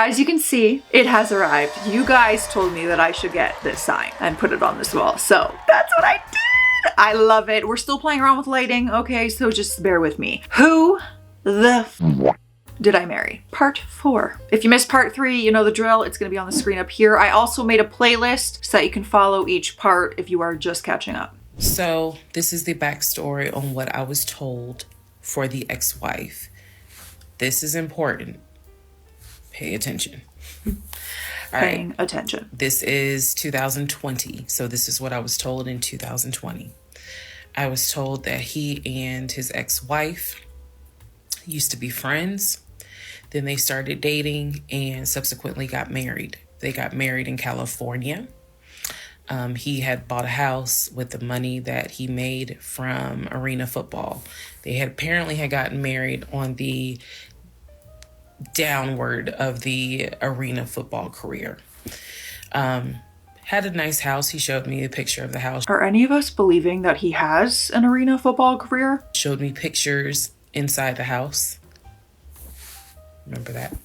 As you can see, it has arrived. You guys told me that I should get this sign and put it on this wall. So that's what I did. I love it. We're still playing around with lighting. Okay, so just bear with me. Who the did I marry? Part 4. If you missed part 3, you know the drill. It's gonna be on the screen up here. I also made a playlist so that you can follow each part if you are just catching up. So this is the backstory on what I was told for the ex-wife. This is important. Pay attention. Paying attention. This is 2020. So this is what I was told in 2020. I was told that he and his ex-wife used to be friends. Then they started dating and subsequently got married. They got married in California. He had bought a house with the money that he made from arena football. They had apparently gotten married on the downward of the arena football career. Had a nice house. He showed me a picture of the house. Are any of us believing that he has an arena football career? Showed me pictures inside the house. Remember that?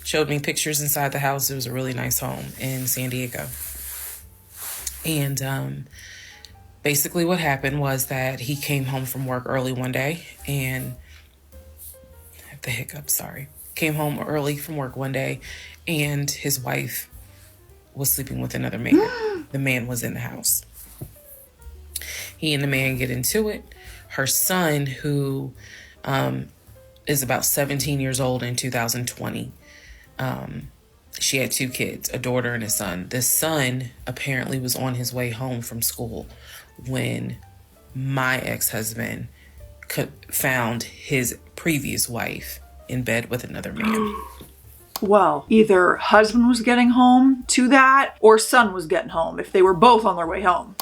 Showed me pictures inside the house. It was a really nice home in San Diego. And basically what happened was that he came home from work early one day and I have the hiccup, sorry. Came home early from work one day and his wife was sleeping with another man. The man was in the house. He and the man get into it. Her son, who is about 17 years old in 2020, she had 2 kids, a daughter and a son. The son apparently was on his way home from school when my ex-husband found his previous wife in bed with another man. Well, either husband was getting home to that or son was getting home if they were both on their way home.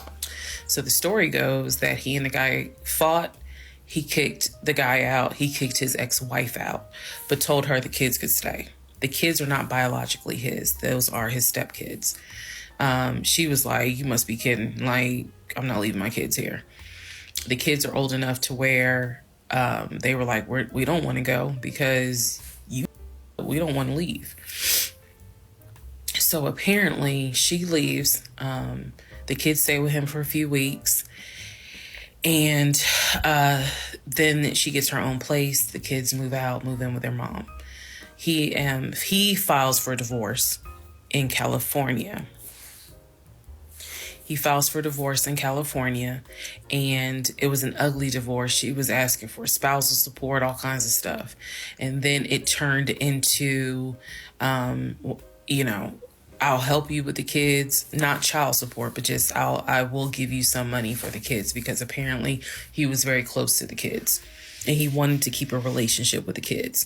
So the story goes that he and the guy fought. He kicked the guy out. He kicked his ex-wife out, but told her the kids could stay. The kids are not biologically his. Those are his stepkids. She was like, you must be kidding. Like, I'm not leaving my kids here. The kids are old enough to where they were like, we don't want to go because we don't want to leave. So apparently she leaves. The kids stay with him for a few weeks. And then she gets her own place. The kids move in with their mom. He files for divorce in California. He files for divorce in California, and it was an ugly divorce. She was asking for spousal support, all kinds of stuff. And then it turned into, I'll help you with the kids, not child support, but just I will give you some money for the kids, because apparently he was very close to the kids and he wanted to keep a relationship with the kids.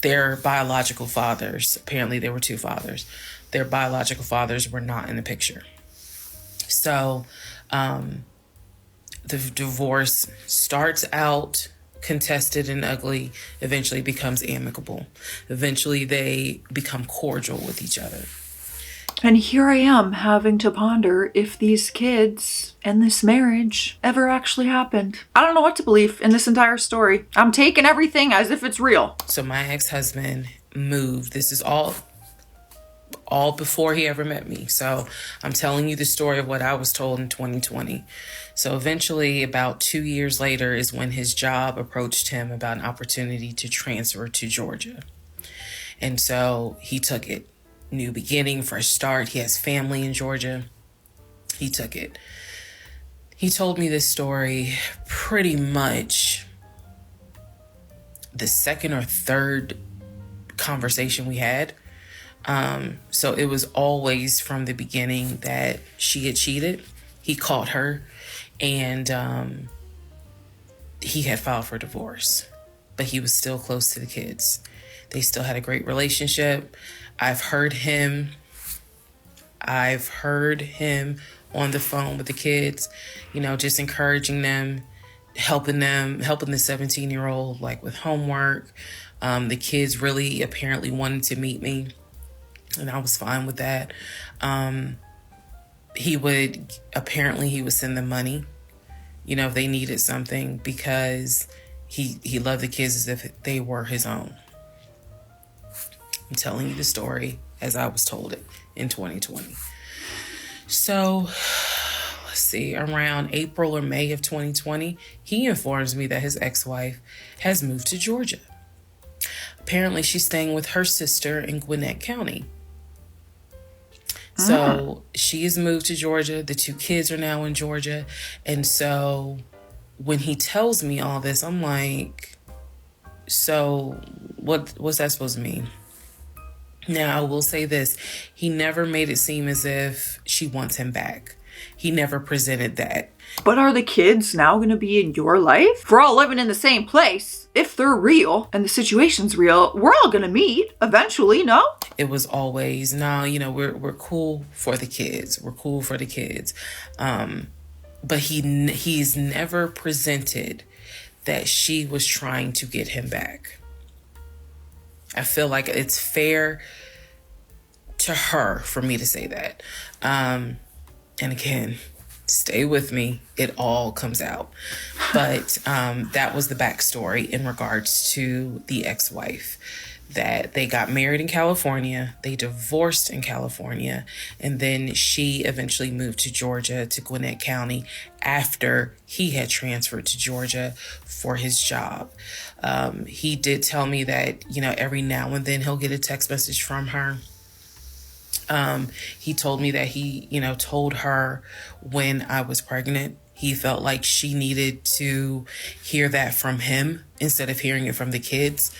Their biological fathers, apparently there were 2 fathers. Their biological fathers were not in the picture. So the divorce starts out contested and ugly, eventually becomes amicable. Eventually they become cordial with each other. And here I am having to ponder if these kids and this marriage ever actually happened. I don't know what to believe in this entire story. I'm taking everything as if it's real. So my ex-husband moved. This is all before he ever met me. So I'm telling you the story of what I was told in 2020. So eventually, about 2 years later, is when his job approached him about an opportunity to transfer to Georgia. And so he took it. New beginning, fresh start. He has family in Georgia. He took it. He told me this story pretty much the second or third conversation we had. So it was always from the beginning that she had cheated. He caught her, and he had filed for divorce, but he was still close to the kids. They still had a great relationship. I've heard him on the phone with the kids, just encouraging them, helping the 17-year-old like with homework. The kids really apparently wanted to meet me, and I was fine with that. He would send them money, if they needed something, because he loved the kids as if they were his own. I'm telling you the story as I was told it in 2020. So, let's see, around April or May of 2020, he informs me that his ex-wife has moved to Georgia. Apparently, she's staying with her sister in Gwinnett County. So she has moved to Georgia. The 2 kids are now in Georgia. And so when he tells me all this, I'm like, so what's that supposed to mean? Now, I will say this. He never made it seem as if she wants him back. He never presented that. But are the kids now going to be in your life? If we're all living in the same place, if they're real and the situation's real, we're all going to meet eventually, no? It was always, no, you know, we're cool for the kids. We're cool for the kids. But he's never presented that she was trying to get him back. I feel like it's fair to her for me to say that. And again, stay with me. It all comes out. But that was the backstory in regards to the ex-wife. That they got married in California, they divorced in California, and then she eventually moved to Georgia, to Gwinnett County, after he had transferred to Georgia for his job. He did tell me that, you know, every now and then he'll get a text message from her. He told me that he, you know, told her when I was pregnant. He felt like she needed to hear that from him instead of hearing it from the kids.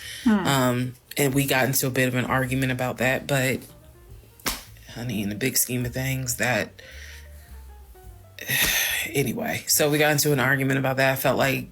And we got into a bit of an argument about that. But, honey, in the big scheme of things, that... Anyway, so we got into an argument about that. I felt like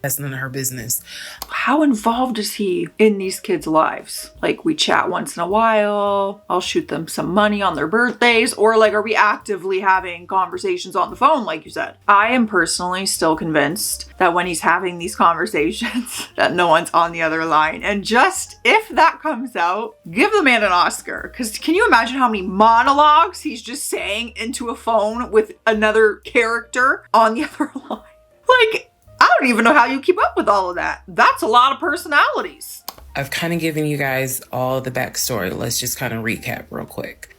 that's none of her business. How involved is he in these kids' lives? Like, we chat once in a while, I'll shoot them some money on their birthdays, or like, are we actively having conversations on the phone, like you said? I am personally still convinced that when he's having these conversations, that no one's on the other line. And just, if that comes out, give the man an Oscar. Because can you imagine how many monologues he's just saying into a phone with another character on the other line? Like, I don't even know how you keep up with all of that. That's a lot of personalities. I've kind of given you guys all the backstory. Let's just kind of recap real quick.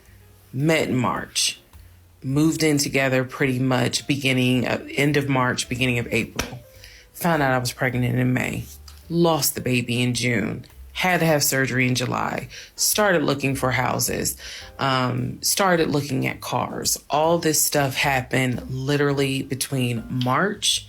Met in March. Moved in together pretty much end of March, beginning of April. Found out I was pregnant in May. Lost the baby in June. Had to have surgery in July. Started looking for houses. Started looking at cars. All this stuff happened literally between March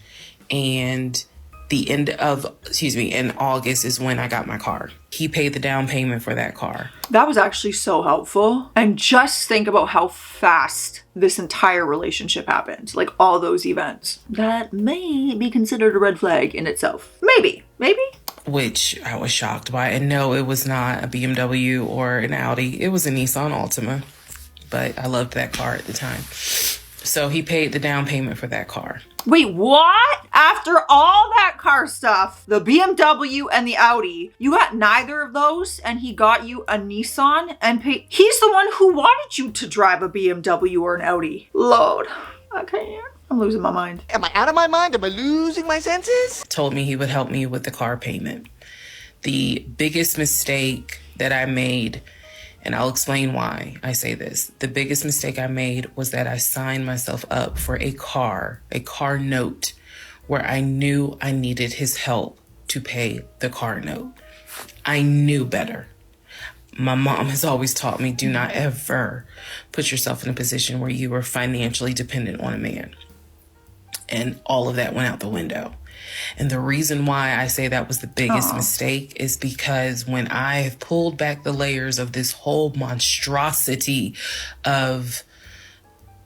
and in August is when I got my car. He paid the down payment for that car. That was actually so helpful. And just think about how fast this entire relationship happened. Like, all those events. That may be considered a red flag in itself. Maybe. Which I was shocked by. And no, it was not a BMW or an Audi. It was a Nissan Altima. But I loved that car at the time. So he paid the down payment for that car. Wait, what? After all that car stuff, the BMW and the Audi, you got neither of those and he got you a Nissan and paid. He's the one who wanted you to drive a BMW or an Audi. Lord, okay, I'm losing my mind. Am I out of my mind? Am I losing my senses? Told me he would help me with the car payment. The biggest mistake that I made, and I'll explain why I say this. The biggest mistake I made was that I signed myself up for a car note, where I knew I needed his help to pay the car note. I knew better. My mom has always taught me, do not ever put yourself in a position where you are financially dependent on a man. And all of that went out the window. And the reason why I say that was the biggest mistake is because when I have pulled back the layers of this whole monstrosity of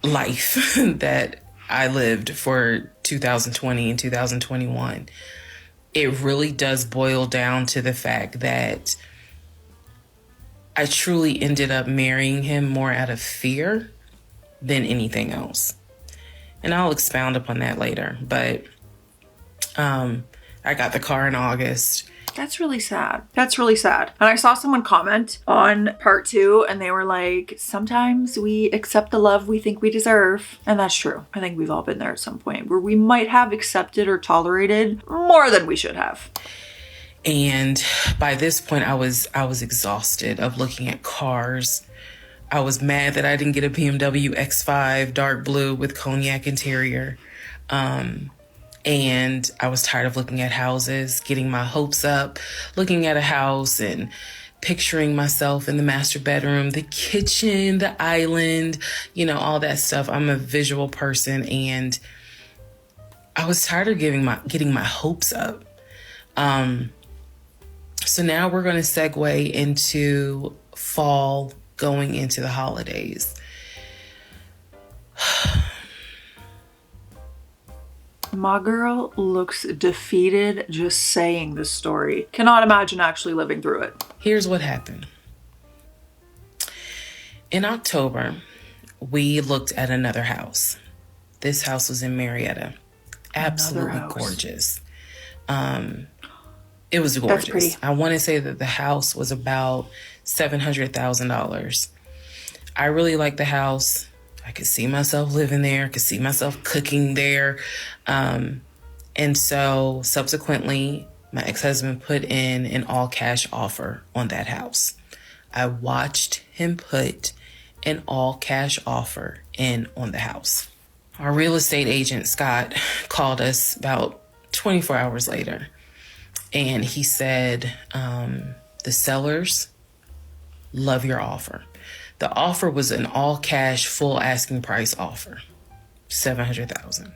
life that I lived for 2020 and 2021, it really does boil down to the fact that I truly ended up marrying him more out of fear than anything else. And I'll expound upon that later, but I got the car in August. That's really sad. That's really sad. And I saw someone comment on part 2 and they were like, sometimes we accept the love we think we deserve. And that's true. I think we've all been there at some point where we might have accepted or tolerated more than we should have. And by this point, I was exhausted of looking at cars. I was mad that I didn't get a BMW X5 dark blue with cognac interior. And I was tired of looking at houses, getting my hopes up, looking at a house and picturing myself in the master bedroom, the kitchen, the island, you know, all that stuff. I'm a visual person, and I was tired of getting my hopes up. So now we're going to segue into fall, going into the holidays. My girl looks defeated just saying this story. Cannot imagine actually living through it. Here's what happened. In October, we looked at another house. This house was in Marietta. Absolutely gorgeous. It was gorgeous. That's pretty. I want to say that the house was about $700,000. I really liked the house. I could see myself living there, could see myself cooking there. And so subsequently, my ex-husband put in an all-cash offer on that house. I watched him put an all-cash offer in on the house. Our real estate agent, Scott, called us about 24 hours later. And he said, the sellers love your offer. The offer was an all-cash, full asking price offer, $700,000.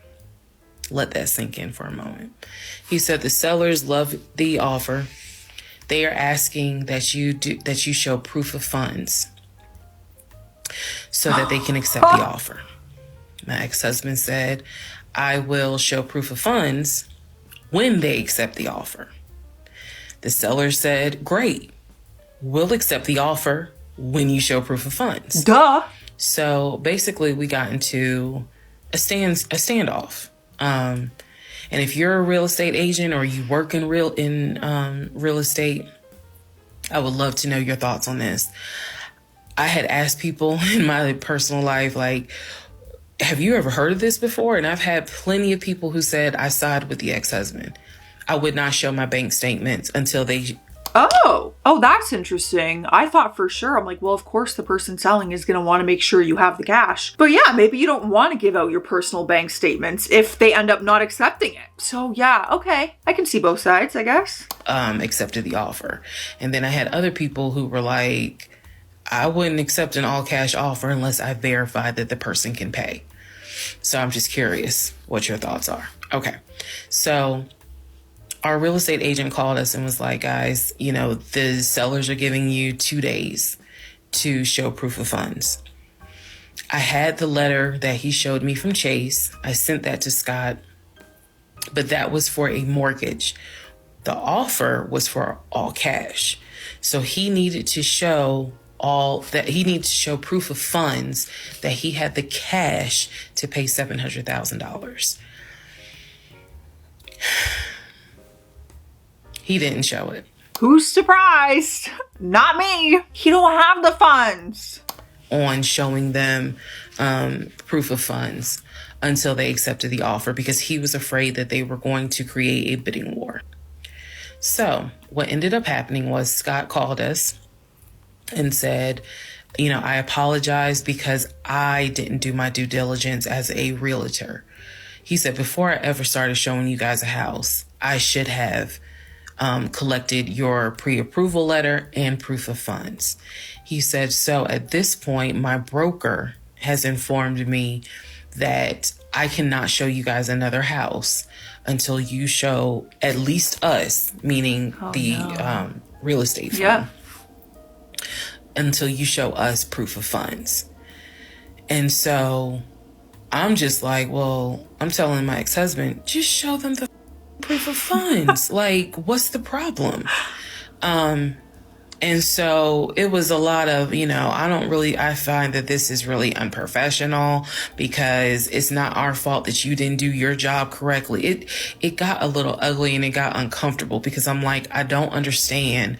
Let that sink in for a moment. He said the sellers love the offer. They are asking that you show proof of funds so that they can accept the offer. My ex-husband said, I will show proof of funds when they accept the offer. The seller said, great, we'll accept the offer when you show proof of funds. Duh. So basically we got into a standoff. And if you're a real estate agent or you work in real estate, I would love to know your thoughts on this. I had asked people in my personal life, like, have you ever heard of this before? And I've had plenty of people who said, I side with the ex-husband. I would not show my bank statements until they... Oh, that's interesting. I thought for sure. I'm like, well, of course the person selling is going to want to make sure you have the cash. But yeah, maybe you don't want to give out your personal bank statements if they end up not accepting it. So yeah, okay. I can see both sides, I guess. Accepted the offer. And then I had other people who were like, I wouldn't accept an all cash offer unless I verified that the person can pay. So I'm just curious what your thoughts are. Okay. So our real estate agent called us and was like, guys, you know, the sellers are giving you 2 days to show proof of funds. I had the letter that he showed me from Chase. I sent that to Scott, but that was for a mortgage. The offer was for all cash. So he needed to show proof of funds that he had the cash to pay $700,000. He didn't show it. Who's surprised? Not me. He don't have the funds. On showing them proof of funds until they accepted the offer because he was afraid that they were going to create a bidding war. So what ended up happening was Scott called us and said, you know, I apologize because I didn't do my due diligence as a realtor. He said, before I ever started showing you guys a house, I should have collected your pre-approval letter and proof of funds. He said, so at this point, my broker has informed me that I cannot show you guys another house until you show at least us, meaning real estate firm. Yeah. Until you show us proof of funds. And so I'm just like, well, I'm telling my ex-husband, just show them the proof of funds. Like, what's the problem? And so it was a lot of, you know, I find that this is really unprofessional because it's not our fault that you didn't do your job correctly. It got a little ugly and it got uncomfortable because I'm like, I don't understand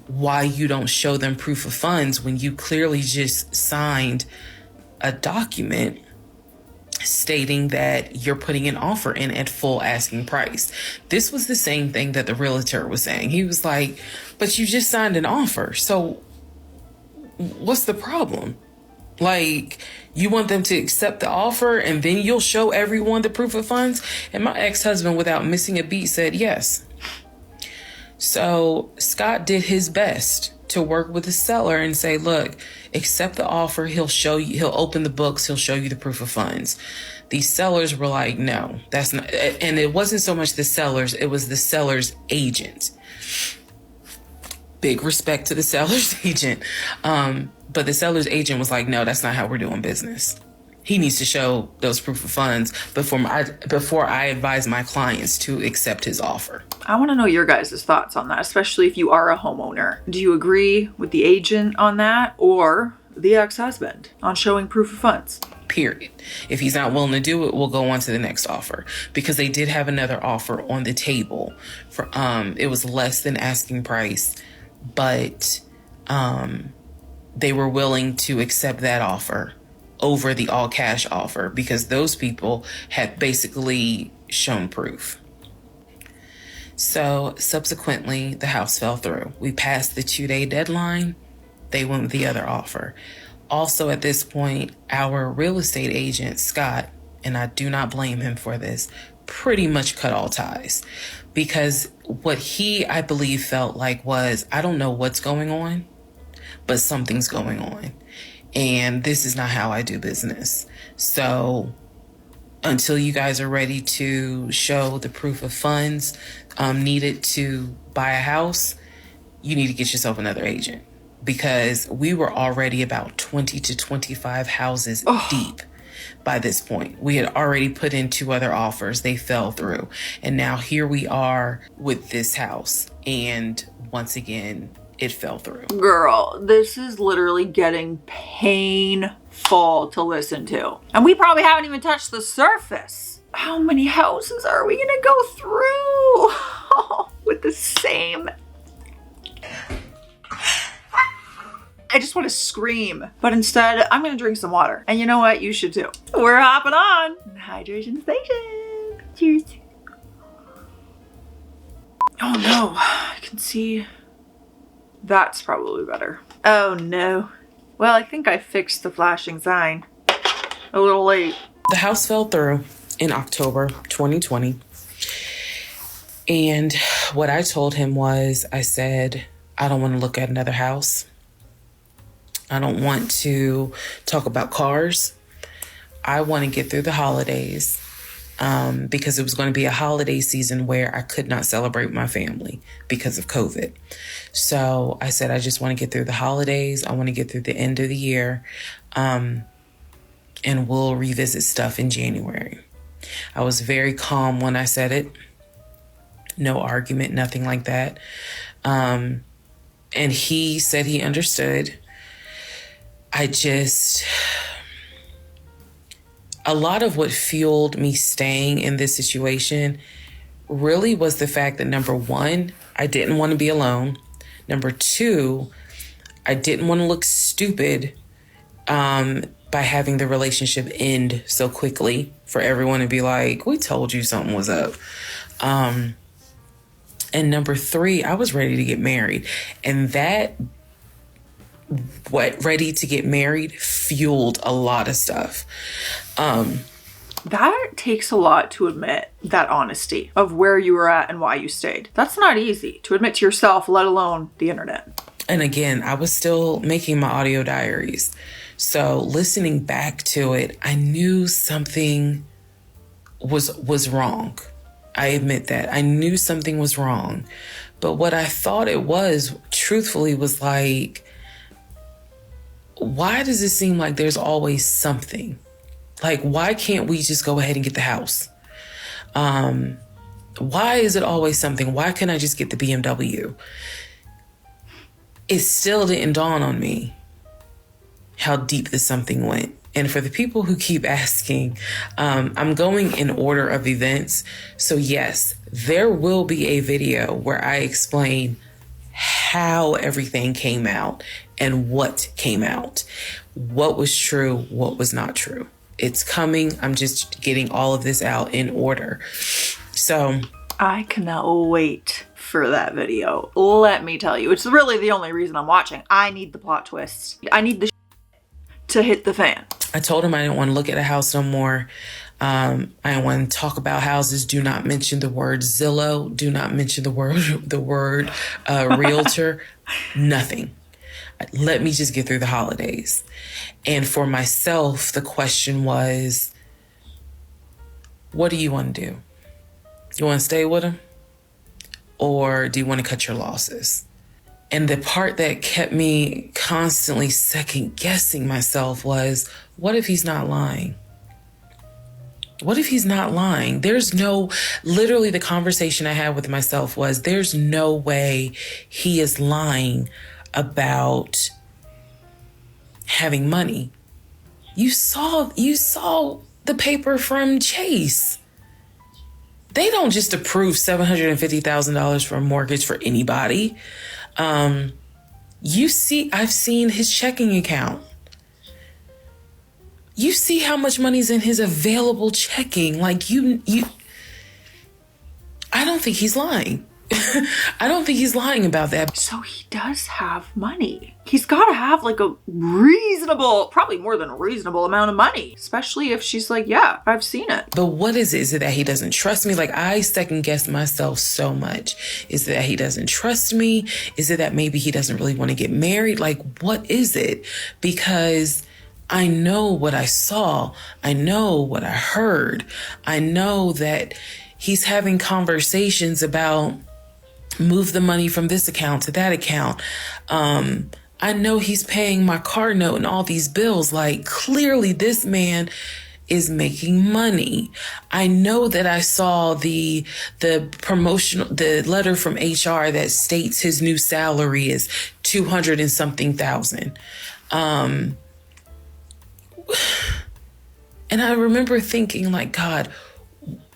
why you don't show them proof of funds when you clearly just signed a document stating that you're putting an offer in at full asking price. This was the same thing that the realtor was saying. He was like, but you just signed an offer. So what's the problem? Like, you want them to accept the offer and then you'll show everyone the proof of funds? And my ex-husband, without missing a beat, said yes. So Scott did his best to work with the seller and say, look, accept the offer. He'll show you, he'll open the books. He'll show you the proof of funds. These sellers were like, no, that's not. And it wasn't so much the sellers. It was the seller's agent. Big respect to the seller's agent. But the seller's agent was like, no, that's not how we're doing business. He needs to show those proof of funds before I advise my clients to accept his offer. I want to know your guys' thoughts on that, especially if you are a homeowner. Do you agree with the agent on that or the ex-husband on showing proof of funds? Period. If he's not willing to do it, we'll go on to the next offer, because they did have another offer on the table for it was less than asking price, but they were willing to accept that offer over the all cash offer because those people had basically shown proof. So subsequently, the house fell through. We passed the 2-day deadline. They went with the other offer. Also at this point, our real estate agent, Scott, and I do not blame him for this, pretty much cut all ties, because what he, I believe, felt like was, I don't know what's going on, but something's going on. And this is not how I do business. So until you guys are ready to show the proof of funds needed to buy a house, you need to get yourself another agent, because we were already about 20 to 25 houses deep by this point. We had already put in 2 other offers. They fell through. And now here we are with this house. And once again, it fell through. Girl, this is literally getting painful to listen to. And we probably haven't even touched the surface. How many houses are we gonna go through with the same? I just want to scream, but instead I'm gonna drink some water. And you know what? You should too. We're hopping on hydration station. Cheers. Oh no, I can see. That's probably better. Oh no. Well, I think I fixed the flashing sign. A little late. The house fell through in October 2020. And what I told him was, I said, I don't want to look at another house. I don't want to talk about cars. I want to get through the holidays. Because it was going to be a holiday season where I could not celebrate with my family because of COVID. So I said, I just want to get through the holidays. I want to get through the end of the year. And we'll revisit stuff in January. I was very calm when I said it. No argument, nothing like that. And he said he understood. A lot of what fueled me staying in this situation really was the fact that, number one, I didn't want to be alone. Number two, I didn't want to look stupid by having the relationship end so quickly for everyone to be like, we told you something was up. And number three, I was ready to get married. And that ready to get married fueled a lot of stuff. That takes a lot to admit, that honesty of where you were at and why you stayed. That's not easy to admit to yourself, let alone the internet. And again, I was still making my audio diaries. So listening back to it, I knew something was wrong. I admit that. I knew something was wrong. But what I thought it was, truthfully, was like, why does it seem like there's always something? Like, why can't we just go ahead and get the house? Why is it always something? Why can't I just get the BMW? It still didn't dawn on me how deep this something went. And for the people who keep asking, I'm going in order of events. So yes, there will be a video where I explain how everything came out and what came out, what was true, what was not true. It's coming. I'm just getting all of this out in order. So I cannot wait for that video. Let me tell you, it's really the only reason I'm watching. I need the plot twists. I need the to hit the fan. I told him I didn't want to look at a house no more. I don't want to talk about houses. Do not mention the word Zillow. Do not mention the word realtor. Nothing. Let me just get through the holidays. And for myself, the question was, what do you want to do? You want to stay with him? Or do you want to cut your losses? And the part that kept me constantly second guessing myself was, what if he's not lying? What if he's not lying? Literally the conversation I had with myself was, there's no way he is lying about having money. You saw the paper from Chase. They don't just approve $750,000 for a mortgage for anybody. I've seen his checking account. You see how much money's in his available checking. Like I don't think he's lying. I don't think he's lying about that. So he does have money. He's got to have like a reasonable, probably more than a reasonable amount of money, especially if she's like, yeah, I've seen it. But what is it? Is it that he doesn't trust me? Like, I second guess myself so much. Is it that he doesn't trust me? Is it that maybe he doesn't really want to get married? Like, what is it? Because I know what I saw. I know what I heard. I know that he's having conversations about move the money from this account to that account. I know he's paying my car note and all these bills. Like, clearly this man is making money. I know that I saw the letter from HR that states his new salary is 200 and something thousand. And I remember thinking, like, God,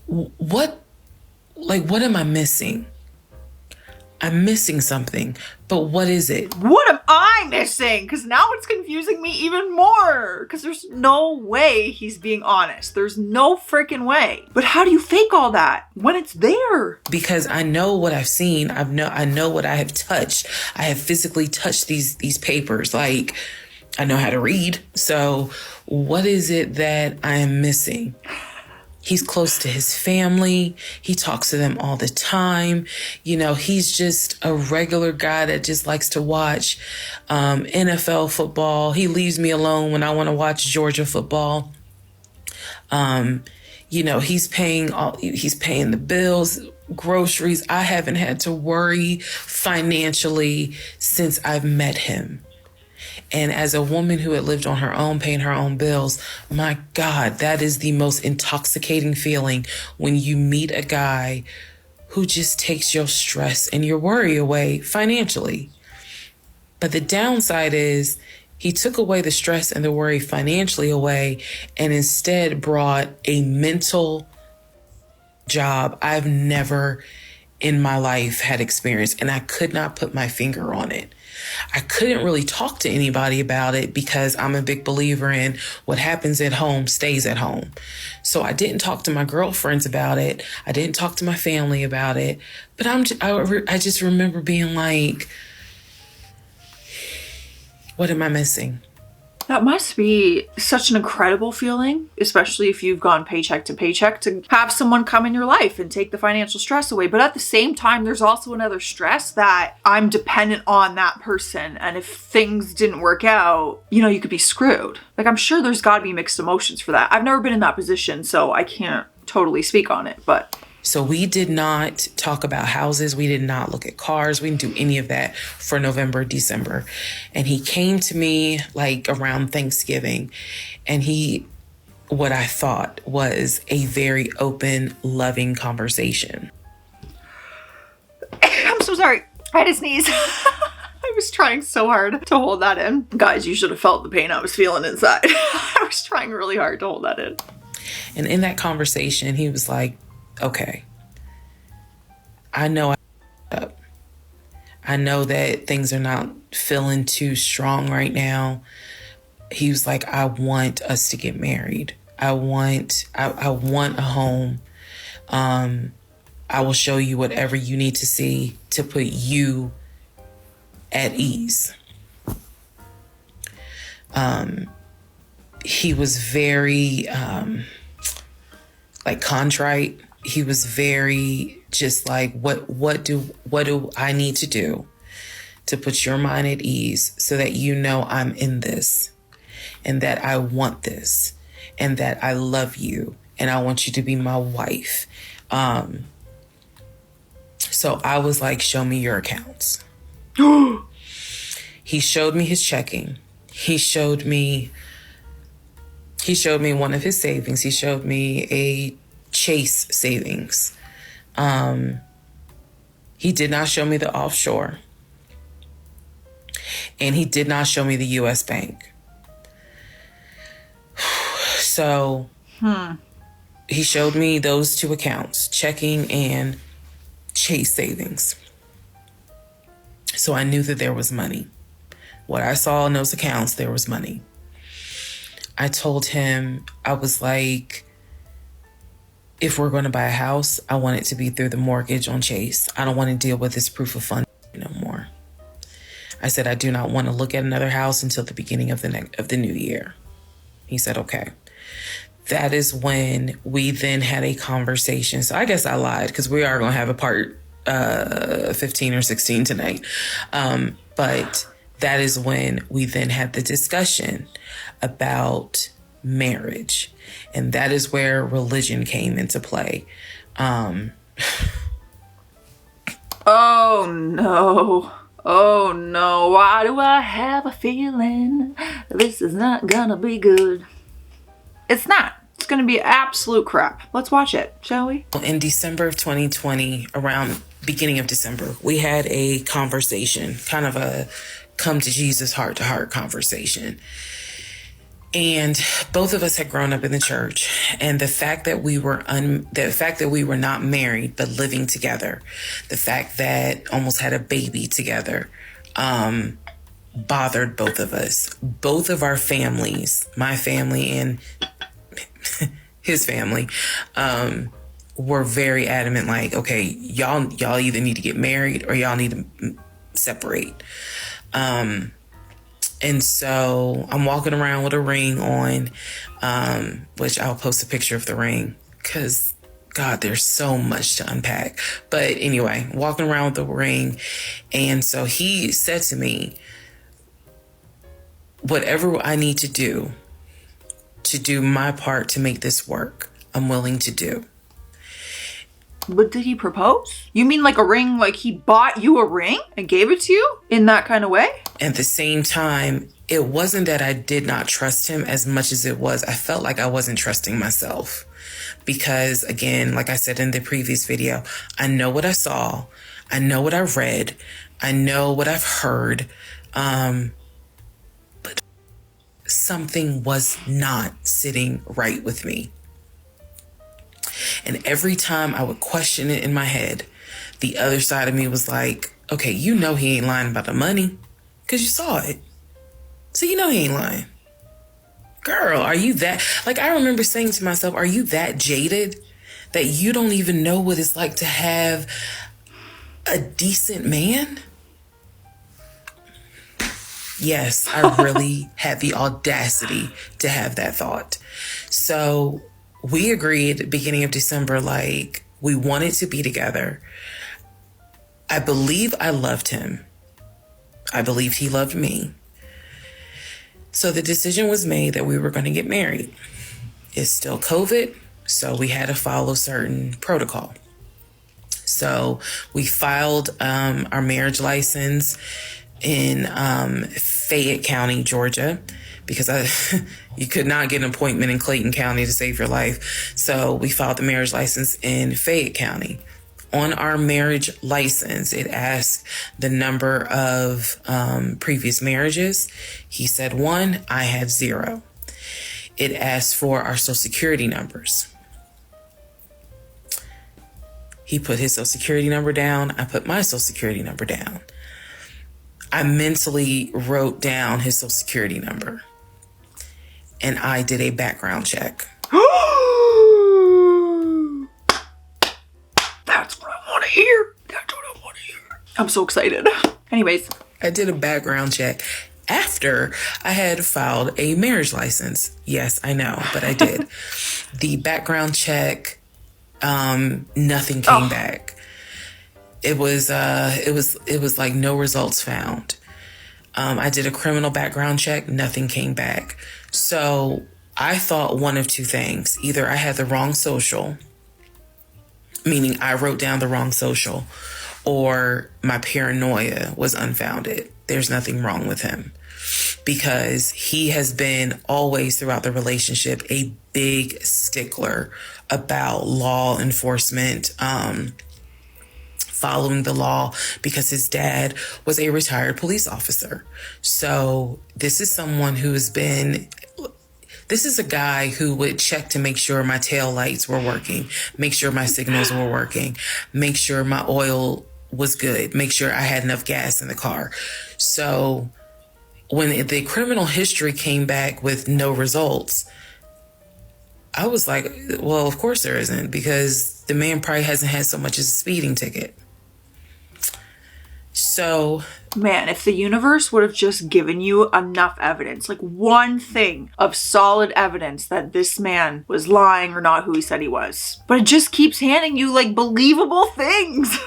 what am I missing? I'm missing something, but what is it? What am I missing? Because now it's confusing me even more. Because there's no way he's being honest. There's no freaking way. But how do you fake all that when it's there? Because I know what I've seen. I know what I have touched. I have physically touched these papers. Like, I know how to read. So what is it that I am missing? He's close to his family. He talks to them all the time. You know, he's just a regular guy that just likes to watch NFL football. He leaves me alone when I want to watch Georgia football. You know, he's paying the bills, groceries. I haven't had to worry financially since I've met him. And as a woman who had lived on her own, paying her own bills, my God, that is the most intoxicating feeling when you meet a guy who just takes your stress and your worry away financially. But the downside is he took away the stress and the worry financially away and instead brought a mental job I've never in my life had experienced, and I could not put my finger on it. I couldn't really talk to anybody about it because I'm a big believer in what happens at home stays at home. So I didn't talk to my girlfriends about it. I didn't talk to my family about it. But I just remember being like, what am I missing? That must be such an incredible feeling, especially if you've gone paycheck to paycheck, to have someone come in your life and take the financial stress away. But at the same time, there's also another stress that I'm dependent on that person. And if things didn't work out, you know, you could be screwed. Like, I'm sure there's got to be mixed emotions for that. I've never been in that position, so I can't totally speak on it, but... So we did not talk about houses. We did not look at cars. We didn't do any of that for November, December. And he came to me like around Thanksgiving, and what I thought was a very open, loving conversation. I'm so sorry. I had to sneeze. I was trying so hard to hold that in. Guys, you should have felt the pain I was feeling inside. I was trying really hard to hold that in. And in that conversation, he was like, okay, I know I know that things are not feeling too strong right now. He was like, I want us to get married. I want a home. I will show you whatever you need to see to put you at ease. He was very like contrite. He was very just like, what do I need to do to put your mind at ease so that you know I'm in this and that I want this and that I love you and I want you to be my wife. So I was like, show me your accounts. He showed me his checking. He showed me one of his savings. He showed me a Chase savings. He did not show me the offshore. And he did not show me the US bank. So he showed me those two accounts, checking and Chase savings. So I knew that there was money. What I saw in those accounts, there was money. I told him, I was like, if we're going to buy a house, I want it to be through the mortgage on Chase. I don't want to deal with this proof of funds no more. I said, I do not want to look at another house until the beginning of the new year. He said, okay. That is when we then had a conversation. So I guess I lied because we are going to have a part 15 or 16 tonight. But that is when we then had the discussion about marriage. And that is where religion came into play. Oh no. Oh no. Why do I have a feeling this is not gonna be good? It's not. It's gonna be absolute crap. Let's watch it, shall we? In December of 2020, around beginning of December, we had a conversation, kind of a come to Jesus heart-to-heart conversation. And both of us had grown up in the church, and the fact that we were not married but living together, the fact that almost had a baby together, bothered both of us. Both of our families, my family and his family, were very adamant. Like, okay, y'all either need to get married or y'all need to separate. And so I'm walking around with a ring on, which I'll post a picture of the ring because, God, there's so much to unpack. But anyway, walking around with the ring. And so he said to me, whatever I need to do my part to make this work, I'm willing to do. But did he propose? You mean like a ring, like he bought you a ring and gave it to you in that kind of way? At the same time, it wasn't that I did not trust him as much as it was I felt like I wasn't trusting myself. Because again, like I said in the previous video, I know what I saw. I know what I read. I know what I've heard. But something was not sitting right with me. And every time I would question it in my head, the other side of me was like, okay, you know he ain't lying about the money because you saw it. So you know he ain't lying. Girl, are you that... Like, I remember saying to myself, are you that jaded that you don't even know what it's like to have a decent man? Yes, I really had the audacity to have that thought. So we agreed at the beginning of December, like, we wanted to be together. I believe I loved him. I believed he loved me. So the decision was made that we were going to get married. It's still COVID, so we had to follow certain protocol. So we filed our marriage license in Fayette County, Georgia, because you could not get an appointment in Clayton County to save your life. So we filed the marriage license in Fayette County. On our marriage license, it asked the number of previous marriages. He said 1, I had 0. It asked for our social security numbers. He put his social security number down. I put my social security number down. I mentally wrote down his social security number. And I did a background check. That's what I want to hear. That's what I want to hear. I'm so excited. Anyways. I did a background check after I had filed a marriage license. Yes, I know, but I did. The background check, nothing came back. It was like no results found. I did a criminal background check, nothing came back. So I thought one of two things. Either I had the wrong social, meaning I wrote down the wrong social, or my paranoia was unfounded. There's nothing wrong with him, because he has been always throughout the relationship a big stickler about law enforcement, following the law, because his dad was a retired police officer. So this is someone who has been... This is a guy who would check to make sure my tail lights were working, make sure my signals were working, make sure my oil was good, make sure I had enough gas in the car. So when the criminal history came back with no results, I was like, well, of course there isn't, because the man probably hasn't had so much as a speeding ticket. So... Man, if the universe would have just given you enough evidence, like one thing of solid evidence that this man was lying or not who he said he was. But it just keeps handing you like believable things.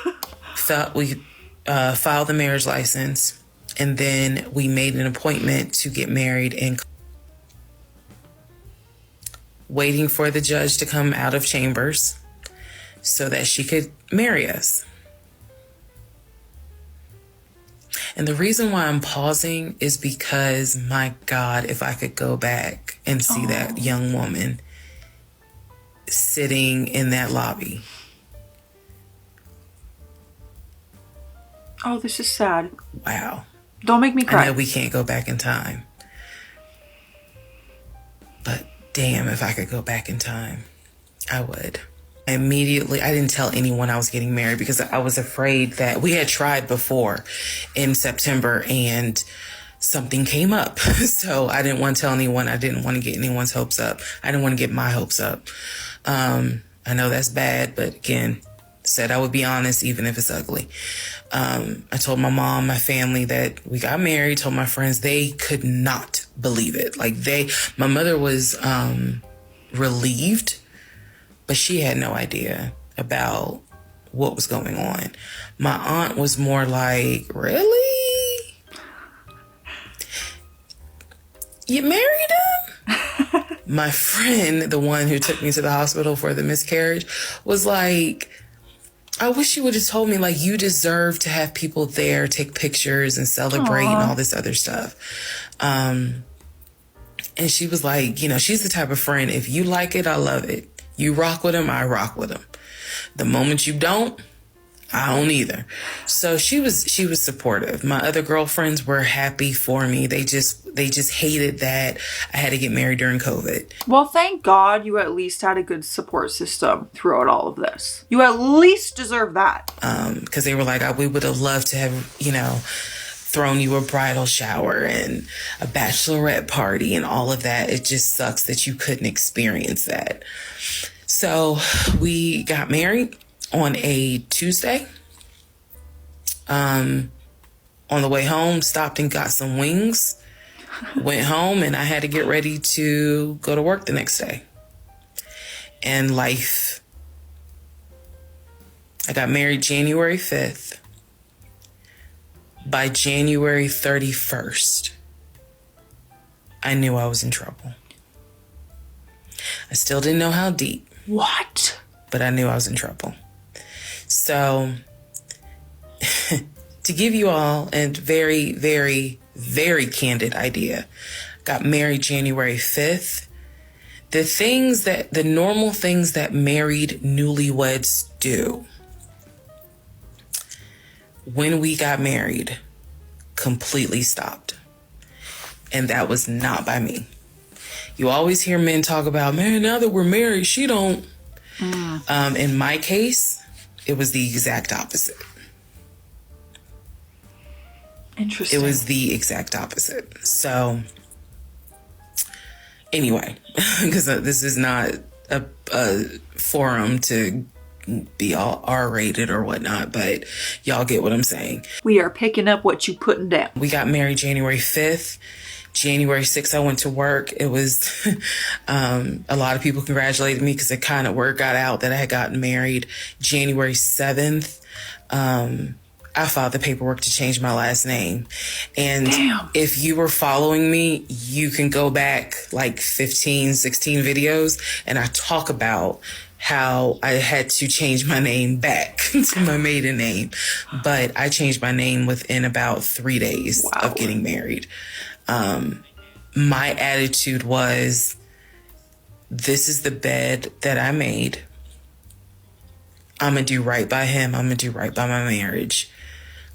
So we filed the marriage license, and then we made an appointment to get married, and waiting for the judge to come out of chambers so that she could marry us. And the reason why I'm pausing is because, my God, if I could go back and see that young woman sitting in that lobby. Oh, this is sad. Wow. Don't make me cry. I know we can't go back in time. But damn, if I could go back in time, I would. I didn't tell anyone I was getting married, because I was afraid that we had tried before in September and something came up. So I didn't want to tell anyone. I didn't want to get anyone's hopes up. I didn't want to get my hopes up. I know that's bad, but again, said I would be honest, even if it's ugly. I told my mom, my family, that we got married, told my friends. They could not believe it. My mother was relieved, but she had no idea about what was going on. My aunt was more like, really? You married him? My friend, the one who took me to the hospital for the miscarriage, was like, I wish you would have told me, like, you deserve to have people there, take pictures and celebrate and all this other stuff. And she was like, she's the type of friend, if you like it, I love it. You rock with him, I rock with him. The moment you don't, I don't either. So she was supportive. My other girlfriends were happy for me. They just hated that I had to get married during COVID. Well, thank God you at least had a good support system throughout all of this. You at least deserve that. Because they were like, we would have loved to have, thrown you a bridal shower and a bachelorette party and all of that. It just sucks that you couldn't experience that. So we got married on a Tuesday. On the way home, stopped and got some wings, went home, and I had to get ready to go to work the next day. And life. I got married January 5th. By January 31st, I knew I was in trouble. I still didn't know how deep. What? But I knew I was in trouble. So, to give you all a very, very, very candid idea, got married January 5th. The normal things that married newlyweds do, when we got married, completely stopped. And that was not by me. You always hear men talk about, man, now that we're married, she don't. In my case, it was the exact opposite. Interesting. It was the exact opposite. So Anyway, because this is not a forum to be all R-rated or whatnot, but y'all get what I'm saying. We are picking up what you putting down. We got married January 5th. January 6th, I went to work. It was, a lot of people congratulated me because it kind of word got out that I had gotten married. January 7th, I filed the paperwork to change my last name. And Damn. if you were following me, you can go back like 15, 16 videos, and I talk about how I had to change my name back to my maiden name. But I changed my name within about 3 days of getting married. My attitude was, this is the bed that I made. I'm going to do right by him. I'm going to do right by my marriage.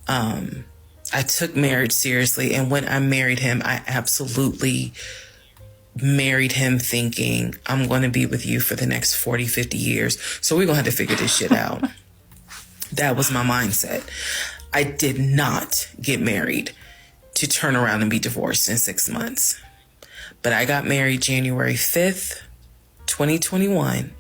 I took marriage seriously. And when I married him, I absolutely married him thinking, I'm going to be with you for the next 40, 50 years. So we're going to have to figure this shit out. That was my mindset. I did not get married to turn around and be divorced in 6 months. But I got married January 5th, 2021.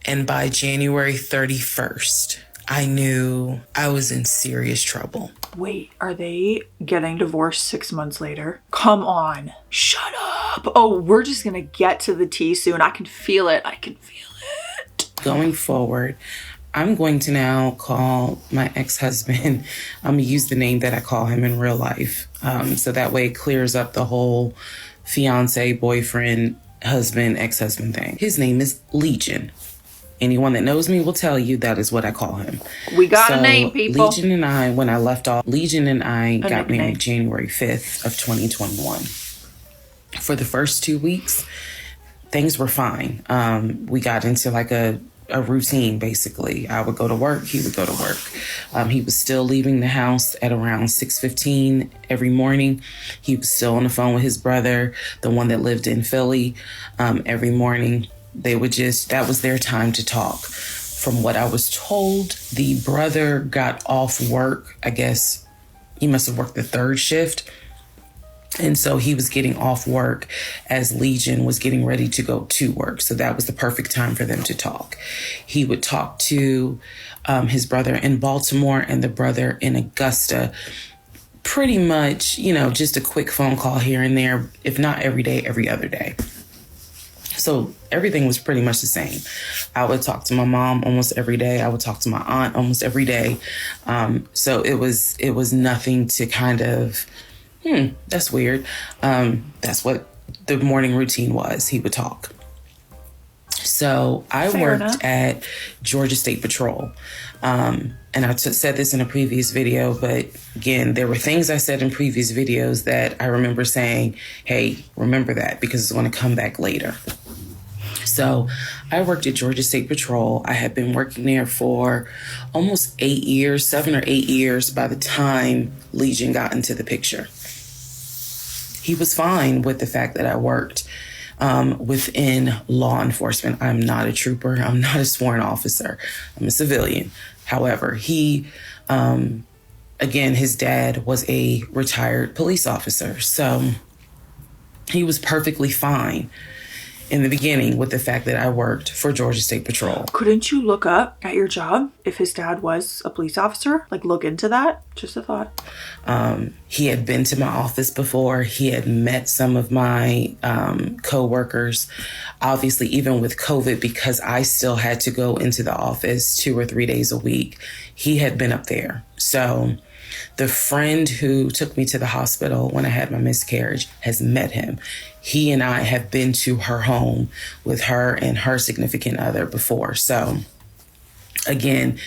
And by January 31st, I knew I was in serious trouble. Wait, are they getting divorced 6 months later? Come on. Shut up. Oh, we're just gonna get to the tea soon. I can feel it. I can feel it. Going forward, I'm going to now call my ex-husband, I'm going to use the name that I call him in real life. So that way it clears up the whole fiance, boyfriend, husband, ex-husband thing. His name is Legion. Anyone that knows me will tell you that is what I call him. We got a name, people. Legion and I, when I left off, Legion and I got nickname. married January 5th of 2021. For the first 2 weeks, things were fine. We got into like a routine, basically. I would go to work, he would go to work. He was still leaving the house at around 6:15 every morning. He was still on the phone with his brother, the one that lived in Philly, every morning. They would that was their time to talk. From what I was told, the brother got off work. I guess he must have worked the third shift. And so he was getting off work as Legion was getting ready to go to work. So that was the perfect time for them to talk. He would talk to his brother in Baltimore and the brother in Augusta. Pretty much, just a quick phone call here and there, if not every day, every other day. So everything was pretty much the same. I would talk to my mom almost every day. I would talk to my aunt almost every day. So it was nothing to kind of, that's weird. That's what the morning routine was. He would talk. So I worked at Georgia State Patrol. And I said this in a previous video, but again, there were things I said in previous videos that I remember saying, hey, remember that because it's going to come back later. So I worked at Georgia State Patrol. I had been working there for almost 8 years, 7 or 8 years by the time Legion got into the picture. He was fine with the fact that I worked within law enforcement. I'm not a trooper. I'm not a sworn officer. I'm a civilian. However, he, again, his dad was a retired police officer. So he was perfectly fine in the beginning with the fact that I worked for Georgia State Patrol. Couldn't you look up at your job if his dad was a police officer? Like look into that? Just a thought. He had been to my office before. He had met some of my co-workers. Obviously, even with COVID, because I still had to go into the office 2 or 3 days a week, he had been up there. So the friend who took me to the hospital when I had my miscarriage has met him. He and I have been to her home with her and her significant other before. So again,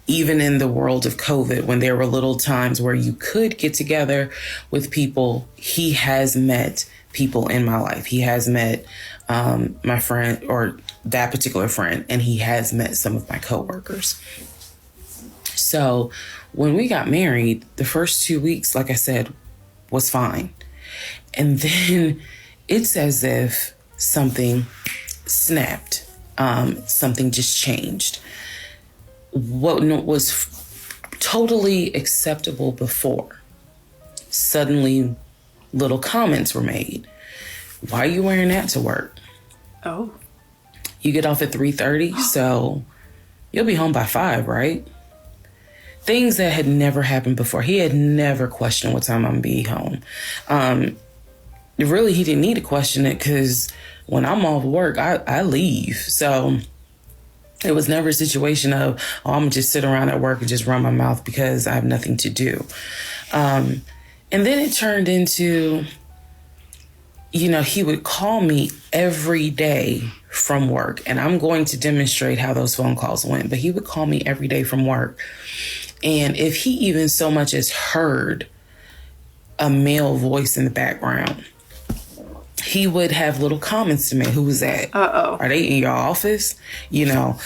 even in the world of COVID, when there were little times where you could get together with people, he has met people in my life. He has met my friend or that particular friend, and he has met some of my coworkers. So when we got married, the first 2 weeks, like I said, was fine. And then it's as if something snapped. Something just changed. What was totally acceptable before, suddenly little comments were made. why are you wearing that to work? Oh. You get off at 3:30, so you'll be home by 5, right? Things that had never happened before. He had never questioned what time I'm gonna be home. Really, he didn't need to question it because when I'm off work, I leave. So it was never a situation of, oh, I'm gonna just sit around at work and just run my mouth because I have nothing to do. And then it turned into, he would call me every day from work, and I'm going to demonstrate how those phone calls went, but he would call me every day from work. And if he even so much as heard a male voice in the background, he would have little comments to me. Who was that? Uh-oh. Are they in your office? Man,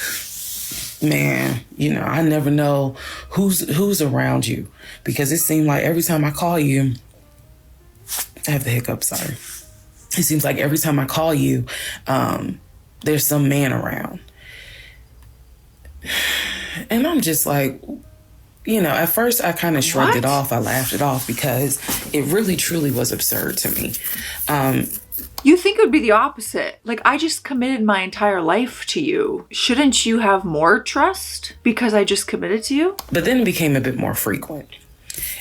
I never know who's around you, because it seemed like every time I call you, I have the hiccup, sorry. It seems like every time I call you, there's some man around. And I'm just like, at first I kind of shrugged it off. I laughed it off because it really, truly was absurd to me. You think it would be the opposite. Like, I just committed my entire life to you. Shouldn't you have more trust because I just committed to you? But then it became a bit more frequent.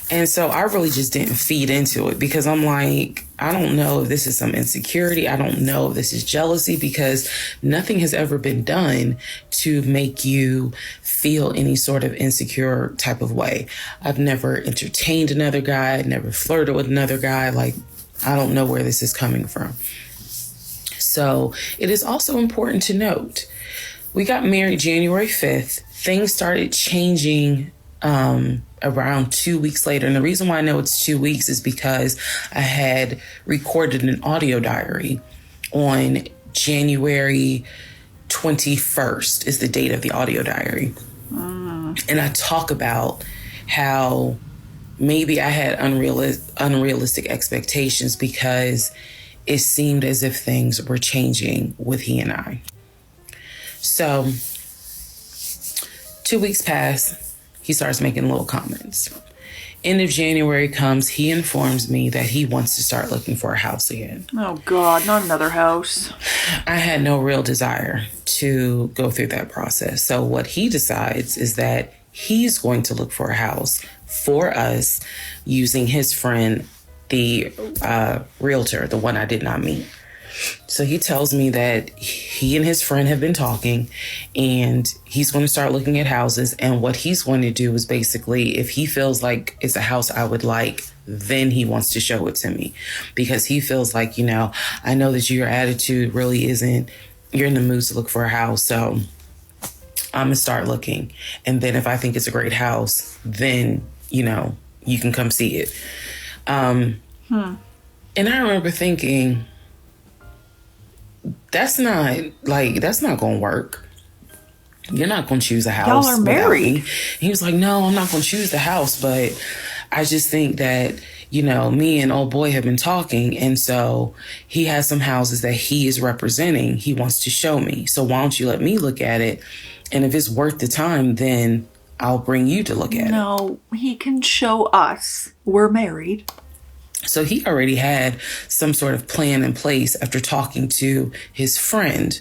And so I really just didn't feed into it because I'm like, I don't know if this is some insecurity. I don't know if this is jealousy, because nothing has ever been done to make you feel any sort of insecure type of way. I've never entertained another guy. I've never flirted with another guy. Like, I don't know where this is coming from. So it is also important to note, we got married January 5th. Things started changing around 2 weeks later. And the reason why I know it's 2 weeks is because I had recorded an audio diary on January 21st is the date of the audio diary. And I talk about how maybe I had unrealistic expectations because it seemed as if things were changing with he and I. So 2 weeks pass. He starts making little comments. End of January comes, he informs me that he wants to start looking for a house again. Oh God, not another house. I had no real desire to go through that process. So what he decides is that he's going to look for a house for us using his friend, the realtor, the one I did not meet. So he tells me that he and his friend have been talking and he's going to start looking at houses. And what he's going to do is basically, if he feels like it's a house I would like, then he wants to show it to me, because he feels like, I know that your attitude really isn't, you're in the mood to look for a house. So I'm going to start looking. And then if I think it's a great house, then, you can come see it. And I remember thinking, that's not going to work. You're not going to choose a house. Y'all are married. He was like, no, I'm not going to choose the house. But I just think that, me and old boy have been talking. And so he has some houses that he is representing. He wants to show me. So why don't you let me look at it? And if it's worth the time, then I'll bring you to look at it. No, he can show us. We're married. So he already had some sort of plan in place after talking to his friend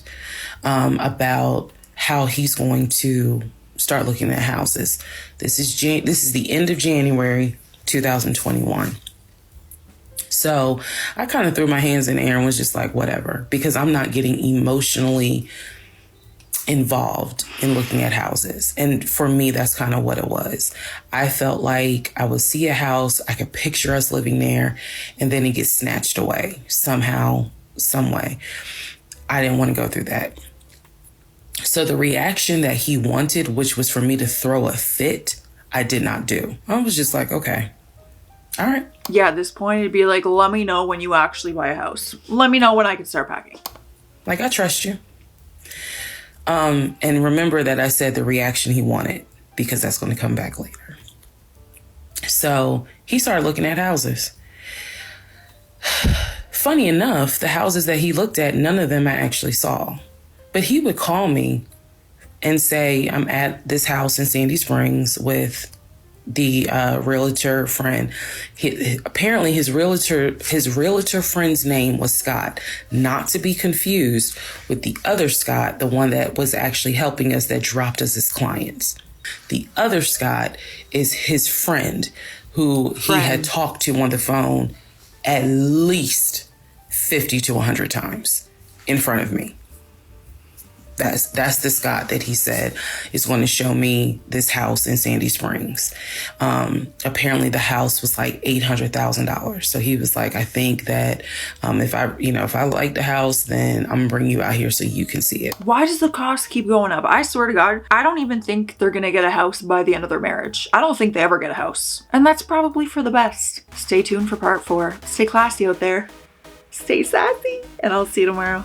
about how he's going to start looking at houses. This is the end of January 2021. So I kind of threw my hands in the air and was just like, whatever, because I'm not getting emotionally involved in looking at houses. And for me, that's kind of what it was. I felt like I would see a house, I could picture us living there, and then it gets snatched away somehow, some way. I didn't want to go through that. So the reaction that he wanted, which was for me to throw a fit, I did not do. I was just like, okay, all right. Yeah, at this point, it'd be like, let me know when you actually buy a house. Let me know when I can start packing. Like, I trust you. And remember that I said the reaction he wanted, because that's going to come back later. So he started looking at houses. Funny enough, the houses that he looked at, none of them I actually saw. But he would call me and say, I'm at this house in Sandy Springs with the realtor friend. Apparently his realtor friend's name was Scott, not to be confused with the other Scott, the one that was actually helping us, that dropped us as clients. The other Scott is his friend who he had talked to on the phone at least 50 to 100 times in front of me. That's the Scott that he said is going to show me this house in Sandy Springs. Apparently the house was like $800,000. So he was like, I think that if I like the house, then I'm gonna bring you out here so you can see it. Why does the cost keep going up? I swear to God, I don't even think they're gonna get a house by the end of their marriage. I don't think they ever get a house. And that's probably for the best. Stay tuned for part 4. Stay classy out there. Stay sassy, and I'll see you tomorrow.